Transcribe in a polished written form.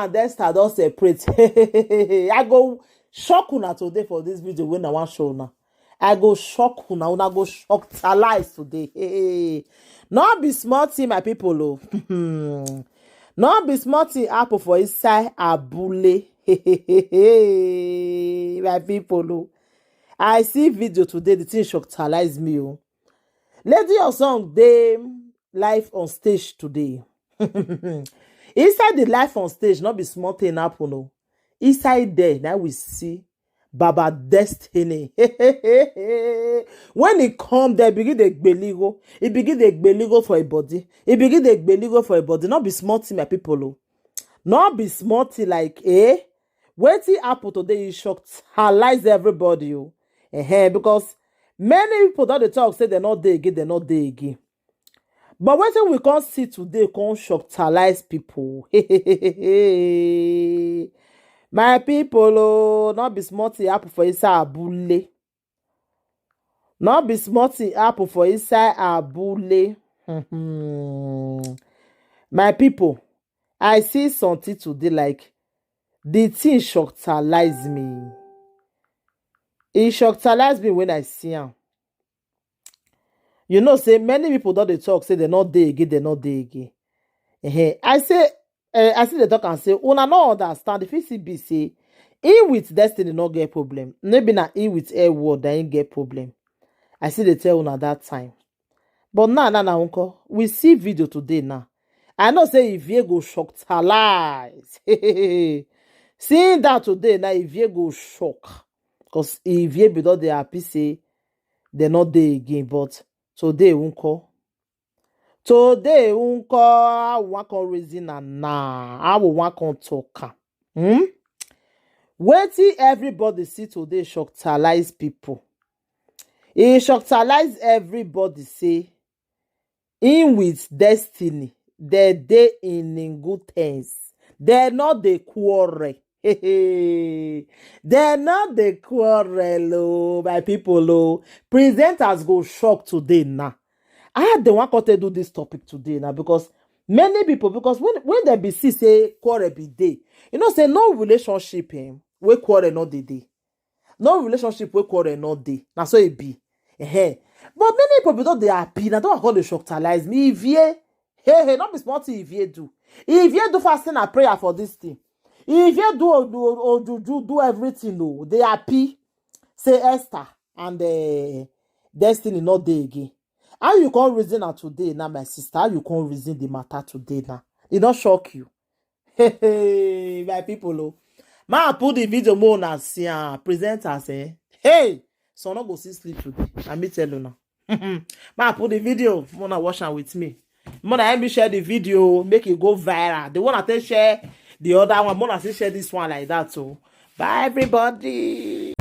and Dexter don separate. I go shock una today for this video when I want show now. I go shock una go shock lies today. Not be small thing, my people. Oh. Not be small thing apple for inside abule. My people. Oh. I see video today, the thing shock lies me. Oh. Lady your song dey live on stage today. Inside the life on stage, not be small thing happen. No. Inside there, now we see Baba Destiny. When he come there, begin the gbeligo. He begin the gbeligo for a body. He begin the gbeligo for a body. Not be small thing, my people. Oh. Not be small thing like, wetin happen today, you shocked, highlights everybody. Oh. Because many people don dey talk say they're not there again, they're not there again. But wetin we can't see today can't shocktalize people. My people, oh, not be smarty apple for inside abule. Not be smarty apple for inside abule. My people, I see something today like the thing shocktalize me. It shocktalize me when I see am. You know, say many people don't they talk, say they're not there again, they're not there again. I see the talk and say, una no understand. If CB say, he with Destiny not get problem. Maybe na he with air word that ain't get problem. I see they tell una that time. But now, uncle, we see video today now. I know say if you go shocked her lies. Seeing that today now, if you go shock. Because if you be not they happy say they're not there again, but today unko. Today unko I want to reason and nah. I will want to talk. Waiting everybody see today shocktalize people. He shocktalize everybody say in with Destiny. They in good things. They're not the quarrel. They're not the quarrel, oh, my people. Oh. Presenters go shock today now. I had the one to do this topic today now because many people, because when they be see say quarrel be day, you know, say no relationship we quarrel not the day. No relationship we quarrel not day. Now so it be. But many people don't they happy. Now don't call the shocktalize me. If you not be smart if you do. If you do fasting and prayer for this thing. If you do everything, no, they happy. Say Esther and Destiny not there again. How you can't reason now today now, my sister? How you can't reason the matter today now? It don't shock you. My people, oh. Ma put the video more and see presenters, Hey, so not go see sleep today. Let me tell you now. Ma put the video more watch am with me. More help me share the video, make it go viral. The one I share. The other one, more share this one like that. So, bye everybody.